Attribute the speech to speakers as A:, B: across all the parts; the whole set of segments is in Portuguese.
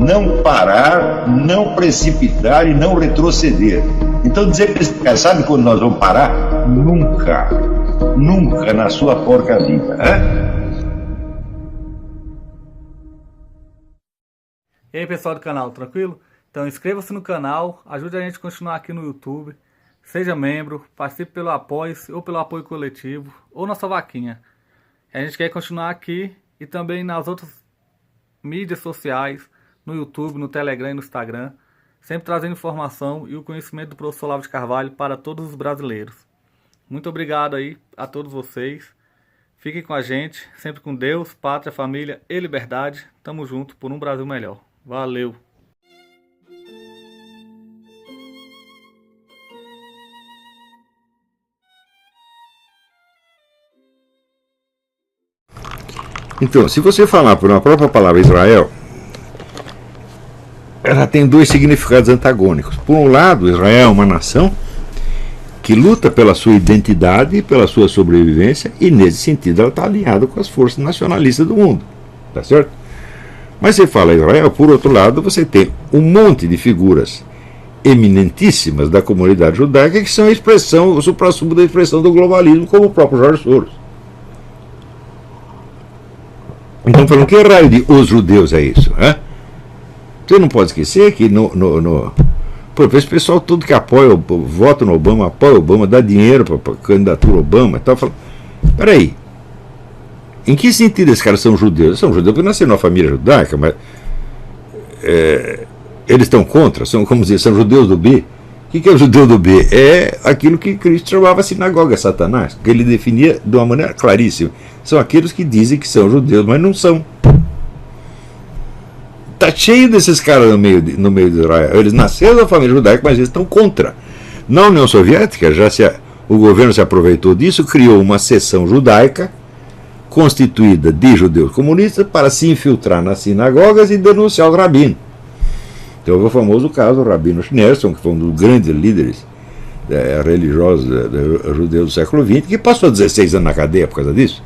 A: não parar, não precipitar e não retroceder. Então dizer para esse cara, sabe quando nós vamos parar? Nunca. Nunca na sua porca vida.
B: E aí, pessoal do canal, tranquilo? Então inscreva-se no canal, ajude a gente a continuar aqui no YouTube, seja membro, participe pelo apoio ou pelo apoio coletivo ou nossa vaquinha. A gente quer continuar aqui e também nas outras mídias sociais, no YouTube, no Telegram e no Instagram, sempre trazendo informação e o conhecimento do professor Olavo de Carvalho para todos os brasileiros. Muito obrigado aí a todos vocês. Fiquem com a gente, sempre com Deus, pátria, família e liberdade. Tamo junto por um Brasil melhor. Valeu!
C: Então, se você falar por uma própria palavra Israel, ela tem dois significados antagônicos. Por um lado, Israel é uma nação que luta pela sua identidade e pela sua sobrevivência, e nesse sentido ela está alinhada com as forças nacionalistas do mundo. Tá certo? Mas você fala Israel, por outro lado, você tem um monte de figuras eminentíssimas da comunidade judaica que são a expressão, o suprassumo da expressão do globalismo, como o próprio Jorge Soros. Então, falando que raio de os judeus é isso? Você não pode esquecer que esse pessoal todo que apoia, vota no Obama, apoia o Obama, dá dinheiro para a candidatura Obama e tal, fala, peraí, em que sentido esses caras são judeus? São judeus porque nasceram numa família judaica, mas eles estão contra, como dizer, são judeus do B. O que é o judeu do B? É aquilo que Cristo chamava sinagoga, Satanás, que ele definia de uma maneira claríssima. São aqueles que dizem que são judeus, mas não são. Está cheio desses caras no meio de Israel. Eles nasceram da família judaica, mas eles estão contra. Na União Soviética, o governo se aproveitou disso, criou uma seção judaica, constituída de judeus comunistas, para se infiltrar nas sinagogas e denunciar os rabinos. Então houve o famoso caso do Rabino Schneerson, que foi um dos grandes líderes religiosos judeus do século XX, que passou 16 anos na cadeia por causa disso.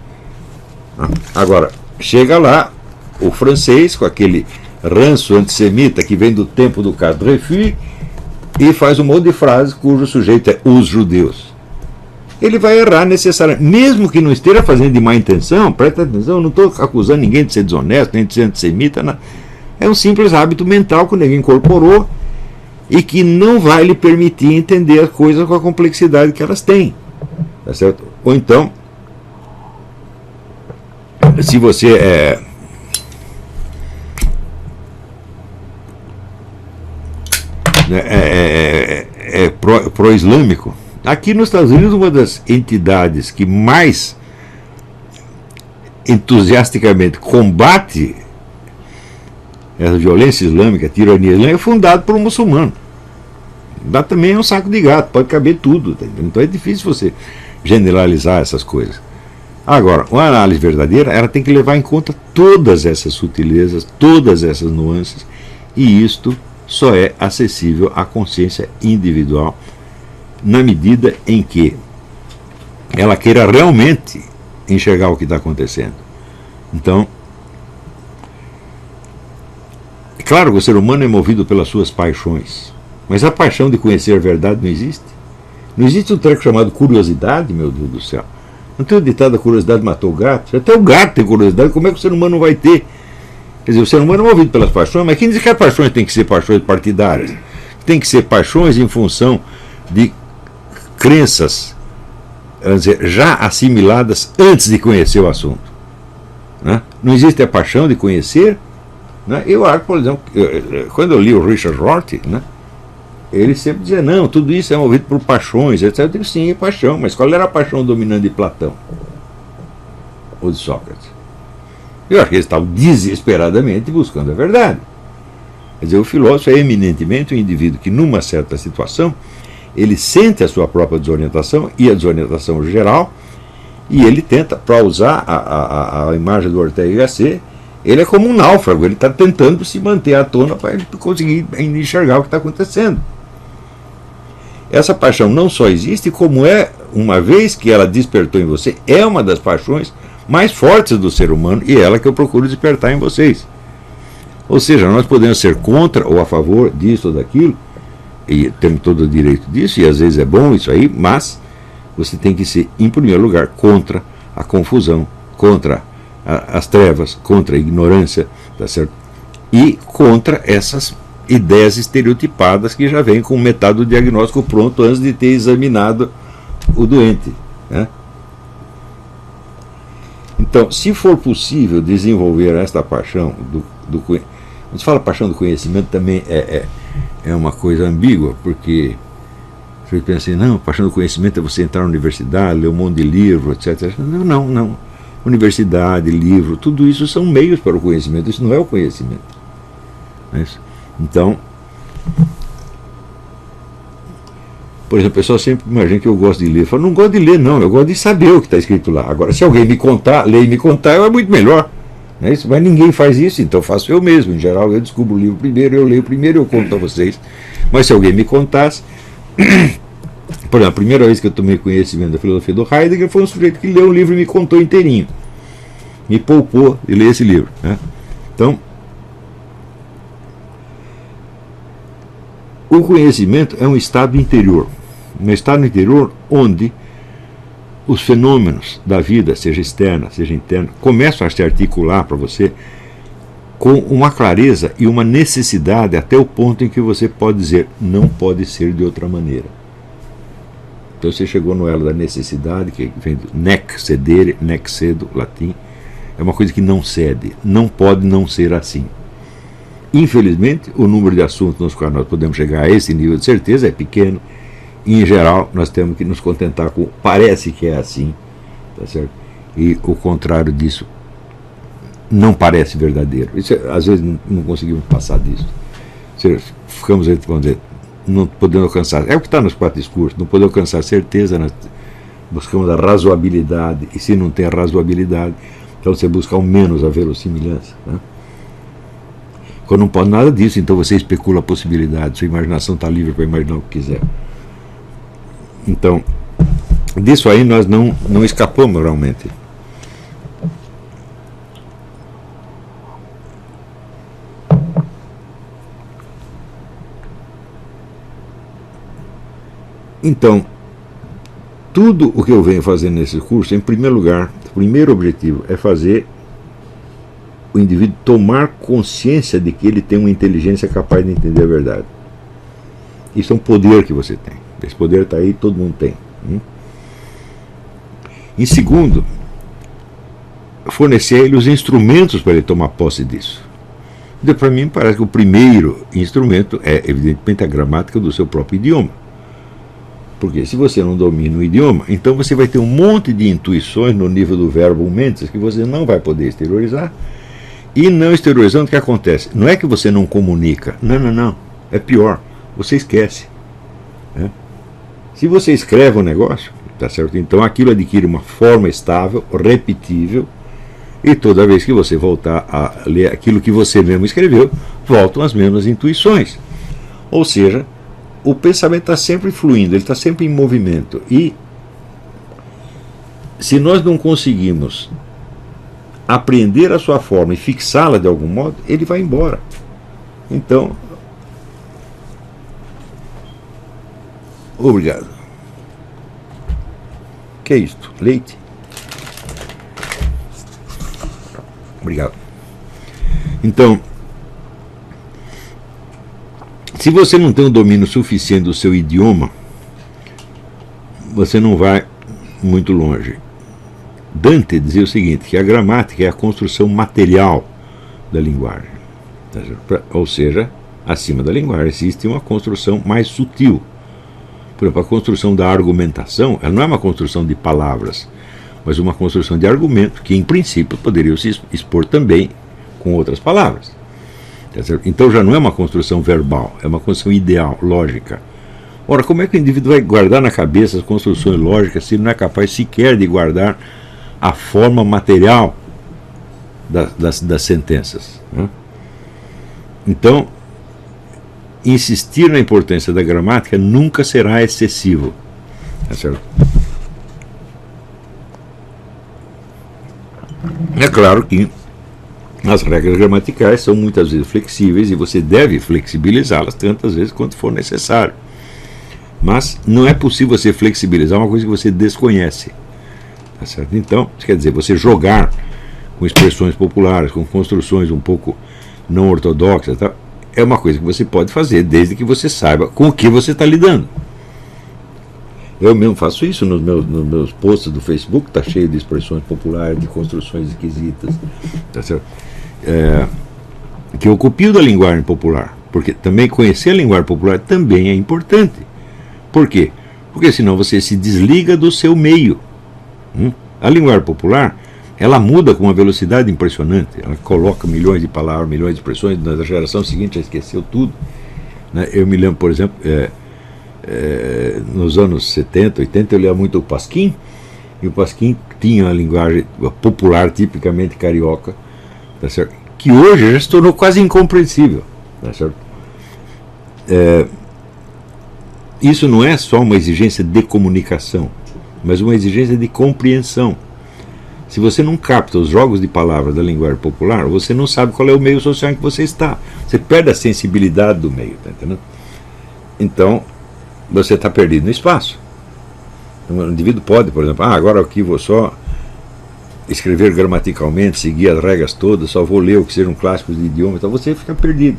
C: Agora, chega lá o francês com aquele ranço antissemita que vem do tempo do caso Dreyfus e faz um monte de frases cujo sujeito é os judeus. Ele vai errar necessariamente, mesmo que não esteja fazendo de má intenção. Presta atenção, eu não estou acusando ninguém de ser desonesto, nem de ser antissemita, não. É um simples hábito mental que ninguém incorporou e que não vai lhe permitir entender as coisas com a complexidade que elas têm. Tá certo? Ou então, se você é pró-islâmico, aqui nos Estados Unidos uma das entidades que mais entusiasticamente combate essa violência islâmica, a tirania islâmica, é fundada por um muçulmano. Lá também é um saco de gato, pode caber tudo. Tá? Então é difícil você generalizar essas coisas. Agora, uma análise verdadeira, ela tem que levar em conta todas essas sutilezas, todas essas nuances, e isto só é acessível à consciência individual na medida em que ela queira realmente enxergar o que está acontecendo. Então, é claro que o ser humano é movido pelas suas paixões, mas a paixão de conhecer a verdade não existe. Não existe um treco chamado curiosidade, meu Deus do céu. Não tem o ditado: a curiosidade matou o gato? Até o gato tem curiosidade, como é que o ser humano não vai ter? Quer dizer, o ser humano é movido pelas paixões, mas quem diz que as paixões têm que ser paixões partidárias? Tem que ser paixões em função de crenças, vamos dizer, já assimiladas antes de conhecer o assunto. Né? Não existe a paixão de conhecer. Né? Eu acho, por exemplo, quando eu li o Richard Rorty, né, ele sempre dizia, não, tudo isso é movido por paixões, etc. Eu digo, sim, é paixão, mas qual era a paixão dominante de Platão? Ou de Sócrates? Eu acho que eles estavam desesperadamente buscando a verdade. Quer dizer, o filósofo é eminentemente um indivíduo que, numa certa situação, ele sente a sua própria desorientação e a desorientação geral, e ele tenta, para usar a imagem do Ortega y Gasset, ele é como um náufrago, ele está tentando se manter à tona para ele conseguir enxergar o que está acontecendo. Essa paixão não só existe, como uma vez que ela despertou em você, é uma das paixões mais fortes do ser humano, e é ela que eu procuro despertar em vocês. Ou seja, nós podemos ser contra ou a favor disso ou daquilo, e temos todo o direito disso, e às vezes é bom isso aí, mas você tem que ser, em primeiro lugar, contra a confusão, contra as trevas, contra a ignorância, tá certo? E contra essas ideias estereotipadas que já vêm com metade do diagnóstico pronto antes de ter examinado o doente, né? Então, se for possível desenvolver esta paixão do conhecimento, quando se fala paixão do conhecimento também é uma coisa ambígua, porque você pensa assim, não, paixão do conhecimento é você entrar na universidade, ler um monte de livro, etc. Não. Universidade, livro, tudo isso são meios para o conhecimento, isso não é o conhecimento. Não é isso? Então, por exemplo, o pessoal sempre imagina que eu gosto de ler. Eu falo, não gosto de ler, não, eu gosto de saber o que está escrito lá. Agora, se alguém me contar, ler e me contar, é muito melhor. Não é isso? Mas ninguém faz isso, então faço eu mesmo. Em geral, eu descubro o livro primeiro, eu leio primeiro, eu conto a vocês. Mas se alguém me contasse... Por exemplo, a primeira vez que eu tomei conhecimento da filosofia do Heidegger foi um sujeito que leu um livro e me contou inteirinho. Me poupou de ler esse livro, né? Então, o conhecimento é um estado interior. Um estado interior onde os fenômenos da vida, seja externa, seja interna, começam a se articular para você com uma clareza e uma necessidade até o ponto em que você pode dizer, não pode ser de outra maneira. Então você chegou no elo da necessidade, que vem do nec cedere, nec cedo, latim, é uma coisa que não cede, não pode não ser assim. Infelizmente, o número de assuntos nos quais nós podemos chegar a esse nível de certeza é pequeno, e em geral nós temos que nos contentar com parece que é assim, tá certo? E o contrário disso não parece verdadeiro. Isso, às vezes não conseguimos passar disso. Ficamos, vamos dizer, não podendo alcançar. É o que está nos 4 discursos, não podemos alcançar certeza, nós buscamos a razoabilidade, e se não tem a razoabilidade, então você busca ao menos a verossimilhança, né? Quando não pode nada disso, então você especula a possibilidade, sua imaginação está livre para imaginar o que quiser. Então, disso aí nós não escapamos realmente. Então, tudo o que eu venho fazendo nesse curso, em primeiro lugar, o primeiro objetivo é fazer o indivíduo tomar consciência de que ele tem uma inteligência capaz de entender a verdade. Isso é um poder que você tem. Esse poder está aí, todo mundo tem. Em segundo, fornecer a ele os instrumentos para ele tomar posse disso. Então, para mim, parece que o primeiro instrumento é, evidentemente, a gramática do seu próprio idioma. Porque se você não domina o idioma, então você vai ter um monte de intuições no nível do verbo mentes que você não vai poder exteriorizar. E não exteriorizando, o que acontece? Não é que você não comunica. Não. É pior. Você esquece. Né? Se você escreve um negócio, tá certo? Então aquilo adquire uma forma estável, repetível, e toda vez que você voltar a ler aquilo que você mesmo escreveu, voltam as mesmas intuições. Ou seja, o pensamento está sempre fluindo, ele está sempre em movimento. E se nós não conseguimos apreender a sua forma e fixá-la de algum modo, ele vai embora. Então, obrigado. O que é isto? Leite? Obrigado. Então, se você não tem um domínio suficiente do seu idioma, você não vai muito longe. Dante dizia o seguinte, que a gramática é a construção material da linguagem. Ou seja, acima da linguagem existe uma construção mais sutil. Por exemplo, a construção da argumentação, ela não é uma construção de palavras, mas uma construção de argumento que, em princípio, poderia se expor também com outras palavras. Então já não é uma construção verbal, é uma construção ideal, lógica. Ora, como é que o indivíduo vai guardar na cabeça as construções lógicas se ele não é capaz sequer de guardar a forma material das sentenças? Né? Então, insistir na importância da gramática nunca será excessivo. Tá certo? É claro que As regras gramaticais são muitas vezes flexíveis e você deve flexibilizá-las tantas vezes quanto for necessário. Mas não é possível você flexibilizar uma coisa que você desconhece. Tá certo? Então, isso quer dizer, você jogar com expressões populares, com construções um pouco não ortodoxas, tá? É uma coisa que você pode fazer desde que você saiba com o que você está lidando. Eu mesmo faço isso nos meus posts do Facebook, está cheio de expressões populares, de construções esquisitas, tá certo? Que eu copio da linguagem popular, porque também conhecer a linguagem popular também é importante. Por quê? Porque senão você se desliga do seu meio. A linguagem popular, ela muda com uma velocidade impressionante, ela coloca milhões de palavras, milhões de expressões, na geração seguinte já esqueceu tudo, né? Eu me lembro, por exemplo, nos anos 70, 80, eu lia muito o Pasquim, e o Pasquim tinha uma linguagem popular tipicamente carioca, tá certo? Que hoje já se tornou quase incompreensível, tá certo? Isso não é só uma exigência de comunicação, mas uma exigência de compreensão. Se você não capta os jogos de palavras da linguagem popular, você não sabe qual é o meio social em que você está. Você perde a sensibilidade do meio, tá entendendo? Então, você está perdido no espaço. O indivíduo pode, por exemplo, agora aqui vou só escrever gramaticalmente, seguir as regras todas, só vou ler o que sejam clássicos de idioma, então você fica perdido.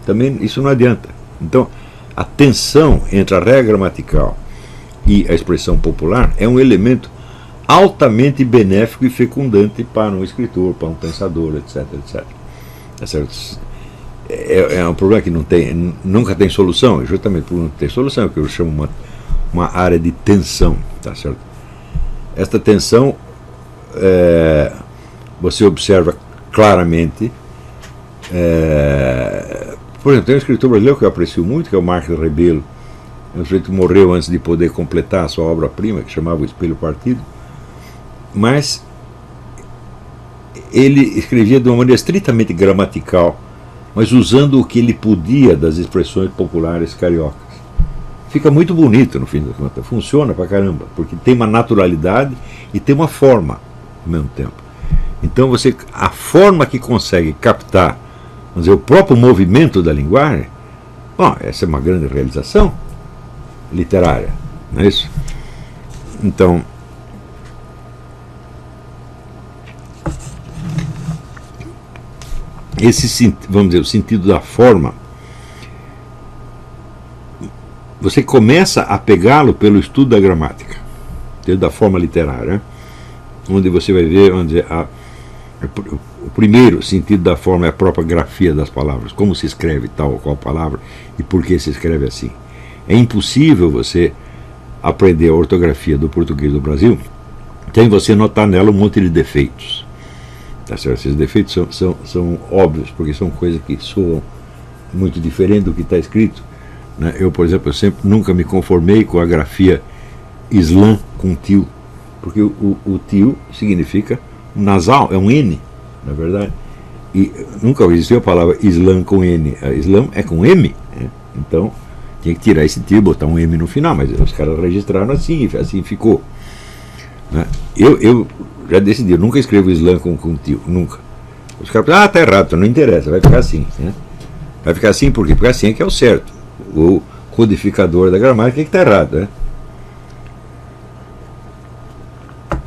C: Também isso não adianta. Então, a tensão entre a regra gramatical e a expressão popular é um elemento altamente benéfico e fecundante para um escritor, para um pensador, etc, etc. É certo? É um problema que nunca tem solução, justamente por não ter solução, é o que eu chamo uma área de tensão, tá certo? Esta tensão você observa claramente. Por exemplo, tem um escritor brasileiro que eu aprecio muito, que é o Marcos Rebelo. Um sujeito que morreu antes de poder completar a sua obra-prima, que chamava O Espelho Partido, mas ele escrevia de uma maneira estritamente gramatical, mas usando o que ele podia das expressões populares cariocas. Fica muito bonito, no fim das contas, funciona pra caramba, porque tem uma naturalidade e tem uma forma ao mesmo tempo. Então a forma que consegue captar, vamos dizer, o próprio movimento da linguagem, essa é uma grande realização literária, não é isso? Então, vamos dizer, o sentido da forma, você começa a pegá-lo pelo estudo da gramática, da forma literária, né? Onde você vai ver, vamos dizer, o primeiro sentido da forma é a própria grafia das palavras, como se escreve tal ou qual palavra e por que se escreve assim. É impossível você aprender a ortografia do português do Brasil sem você notar nela um monte de defeitos. Tá certo? Esses defeitos são óbvios, porque são coisas que soam muito diferente do que está escrito, né? Eu, por exemplo, nunca me conformei com a grafia Islã com tio, porque o tio significa nasal, é um N, na verdade. E nunca existiu a palavra Islã com N. A Islã é com M, né? Então tinha que tirar esse tio e botar um M no final, mas os caras registraram assim ficou, né? Eu já decidi, eu nunca escrevo Islã com tio, nunca. Os caras falam, tá errado, não interessa, vai ficar assim, né? Vai ficar assim por quê? Porque assim é que é o certo. O codificador da gramática é que está errado, né?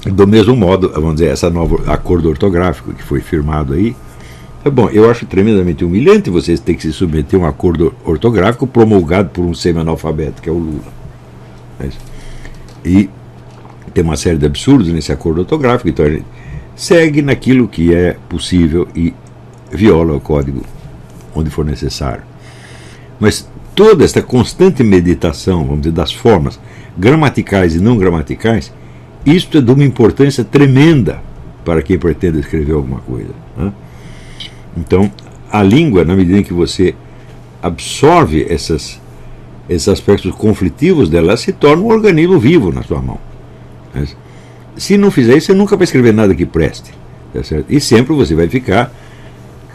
C: Do mesmo modo, vamos dizer, essa nova acordo ortográfico que foi firmado aí, bom, eu acho tremendamente humilhante vocês terem que se submeter a um acordo ortográfico promulgado por um semi-analfabeto, que é o Lula. E tem uma série de absurdos nesse acordo ortográfico, então a gente segue naquilo que é possível e viola o código onde for necessário. Mas toda esta constante meditação, vamos dizer, das formas gramaticais e não gramaticais, isto é de uma importância tremenda para quem pretende escrever alguma coisa, né? Então, a língua, na medida em que você absorve esses aspectos conflitivos dela, ela se torna um organismo vivo na sua mão. Mas, se não fizer isso, você nunca vai escrever nada que preste, tá certo? E sempre você vai ficar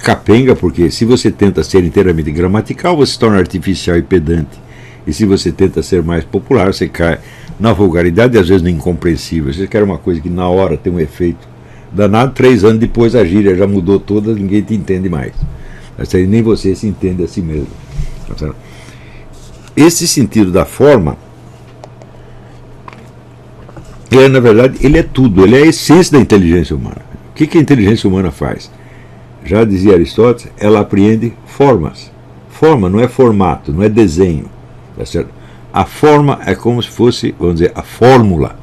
C: capenga, porque se você tenta ser inteiramente gramatical, você se torna artificial e pedante. E se você tenta ser mais popular, você cai na vulgaridade e às vezes no incompreensível. Você quer uma coisa que na hora tem um efeito Danado, 3 anos depois a gíria já mudou toda, ninguém te entende mais. Nem você se entende a si mesmo. Esse sentido da forma, na verdade, ele é tudo, ele é a essência da inteligência humana. O que a inteligência humana faz? Já dizia Aristóteles, ela apreende formas. Forma não é formato, não é desenho. Tá certo? A forma é como se fosse, vamos dizer, a fórmula,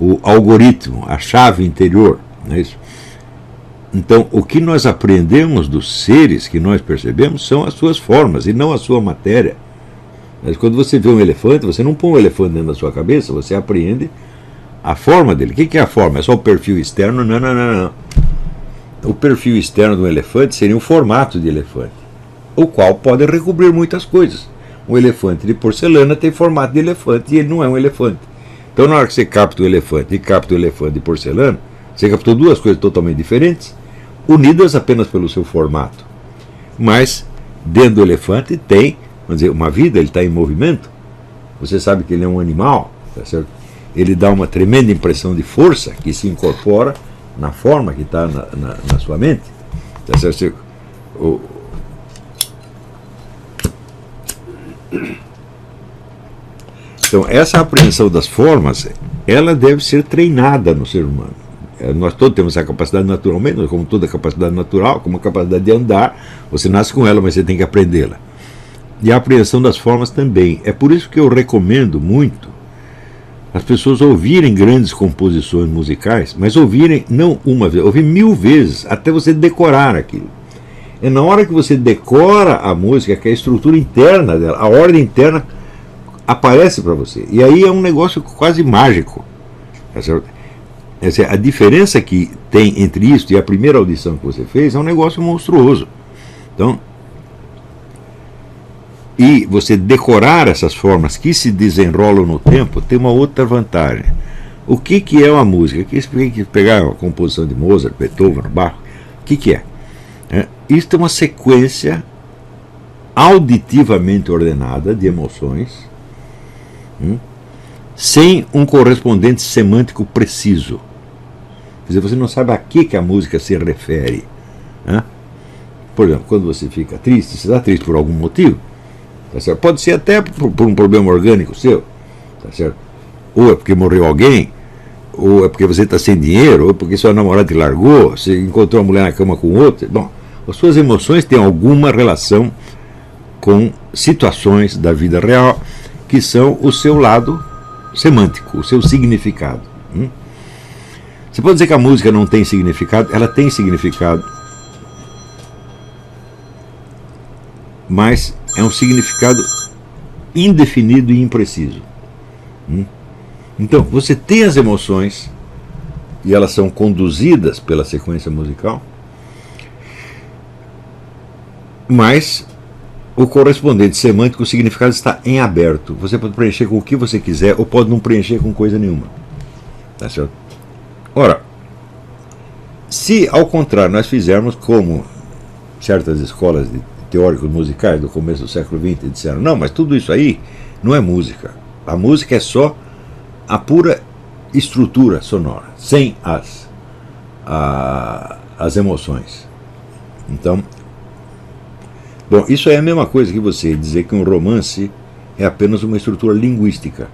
C: o algoritmo, a chave interior. Não é isso? Então, o que nós aprendemos dos seres que nós percebemos são as suas formas e não a sua matéria. Mas quando você vê um elefante, você não põe um elefante dentro da sua cabeça, você apreende a forma dele. O que é a forma? É só o perfil externo? Não. O perfil externo do elefante seria um formato de elefante, o qual pode recobrir muitas coisas. Um elefante de porcelana tem formato de elefante e ele não é um elefante. Então, na hora que você capta o elefante e capta o elefante de porcelana, você captou duas coisas totalmente diferentes, unidas apenas pelo seu formato. Mas, dentro do elefante tem, vamos dizer, uma vida, ele está em movimento. Você sabe que ele é um animal, tá certo? Ele dá uma tremenda impressão de força que se incorpora na forma que está na sua mente. Tá certo? Então, essa apreensão das formas, ela deve ser treinada no ser humano. Nós todos temos essa capacidade naturalmente, como toda capacidade natural, como a capacidade de andar, você nasce com ela, mas você tem que aprendê-la. E a apreensão das formas também. É por isso que eu recomendo muito as pessoas ouvirem grandes composições musicais, mas ouvirem não uma vez, ouvir 1000 vezes, até você decorar aquilo. É na hora que você decora a música que a estrutura interna dela, a ordem interna, aparece para você. E aí é um negócio quase mágico. A diferença que tem entre isso e a primeira audição que você fez é um negócio monstruoso. Então, e você decorar essas formas que se desenrolam no tempo tem uma outra vantagem. O que é uma música? Que pegar a composição de Mozart, Beethoven, Bach, o que é? Isto é uma sequência auditivamente ordenada de emoções, sem um correspondente semântico preciso. Quer dizer, você não sabe a que a música se refere. Por exemplo, quando você fica triste, você está triste por algum motivo. Tá certo? Pode ser até por um problema orgânico seu. Tá certo? Ou é porque morreu alguém, ou é porque você está sem dinheiro, ou é porque sua namorada te largou, você encontrou uma mulher na cama com outra. Bom, as suas emoções têm alguma relação com situações da vida real que são o seu lado semântico, o seu significado. Você pode dizer que a música não tem significado, ela tem significado, mas é um significado indefinido e impreciso. Então, você tem as emoções e elas são conduzidas pela sequência musical, mas o correspondente semântico, o significado está em aberto. Você pode preencher com o que você quiser ou pode não preencher com coisa nenhuma. Tá certo? Ora, se ao contrário nós fizermos como certas escolas de teóricos musicais do começo do século XX disseram, não, mas tudo isso aí não é música. A música é só a pura estrutura sonora, sem as emoções. Então, bom, isso é a mesma coisa que você dizer que um romance é apenas uma estrutura linguística.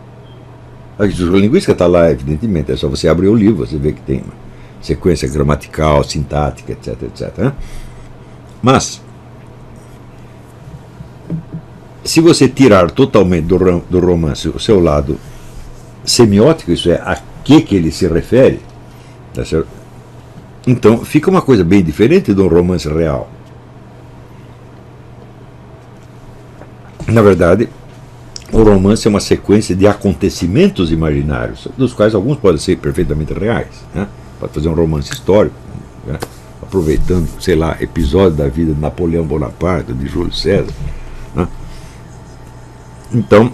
C: A estrutura linguística está lá, evidentemente, é só você abrir o livro, você vê que tem uma sequência gramatical, sintática, etc. Mas, se você tirar totalmente do romance o seu lado semiótico, isso é, a que ele se refere, tá certo? Então fica uma coisa bem diferente de um romance real. Na verdade, o romance é uma sequência de acontecimentos imaginários, dos quais alguns podem ser perfeitamente reais. Pode fazer um romance histórico, aproveitando, sei lá, episódios da vida de Napoleão Bonaparte, de Júlio César. Então,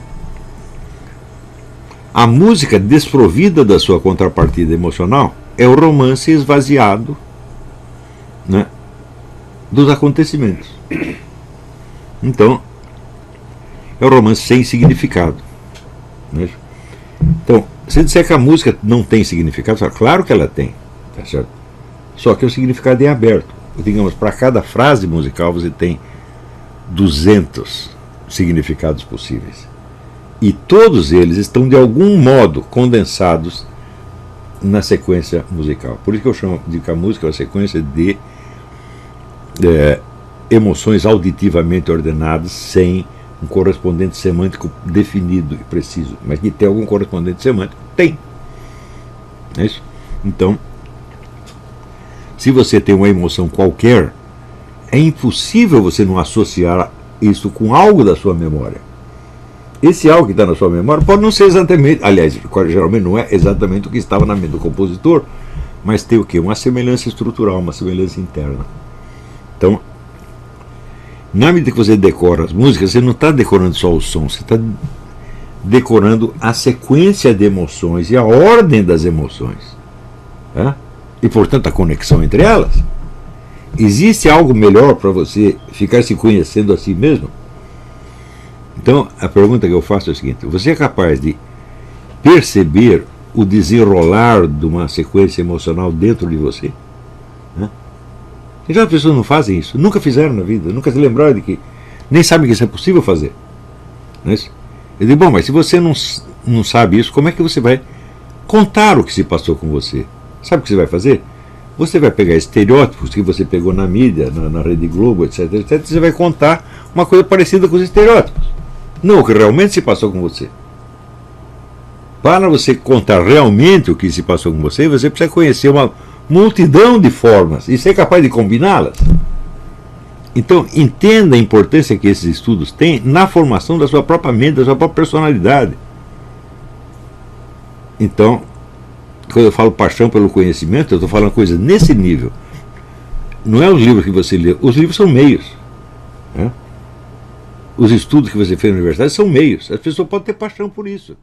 C: a música desprovida da sua contrapartida emocional é o romance esvaziado, dos acontecimentos. Então, é o romance sem significado. Então, se disser que a música não tem significado, claro que ela tem, tá certo? Só que o significado é aberto. Digamos, para cada frase musical você tem 200 significados possíveis. E todos eles estão de algum modo condensados na sequência musical. Por isso que eu chamo de que a música é uma sequência de emoções auditivamente ordenadas, sem um correspondente semântico definido e preciso. Mas que tem algum correspondente semântico? Tem. É isso? Então, se você tem uma emoção qualquer, é impossível você não associar isso com algo da sua memória. Esse algo que está na sua memória pode não ser exatamente, aliás, geralmente não é exatamente o que estava na mente do compositor, mas tem o quê? Uma semelhança estrutural, uma semelhança interna. Então, na medida que você decora as músicas, você não está decorando só o som, você está decorando a sequência de emoções e a ordem das emoções. Tá? E, portanto, a conexão entre elas. Existe algo melhor para você ficar se conhecendo a si mesmo? Então, a pergunta que eu faço é a seguinte: você é capaz de perceber o desenrolar de uma sequência emocional dentro de você? Já as pessoas não fazem isso, nunca fizeram na vida, nunca se lembraram de que, nem sabem que isso é possível fazer. Não é isso? Eu digo, bom, mas se você não sabe isso, como é que você vai contar o que se passou com você? Sabe o que você vai fazer? Você vai pegar estereótipos que você pegou na mídia, na Rede Globo, etc, etc, e você vai contar uma coisa parecida com os estereótipos. Não o que realmente se passou com você. Para você contar realmente o que se passou com você, você precisa conhecer uma multidão de formas e ser capaz de combiná-las. Então, entenda a importância que esses estudos têm na formação da sua própria mente, da sua própria personalidade. Então, quando eu falo paixão pelo conhecimento, eu estou falando coisas nesse nível. Não é os livros que você lê, os livros são meios. Os estudos que você fez na universidade são meios. As pessoas podem ter paixão por isso.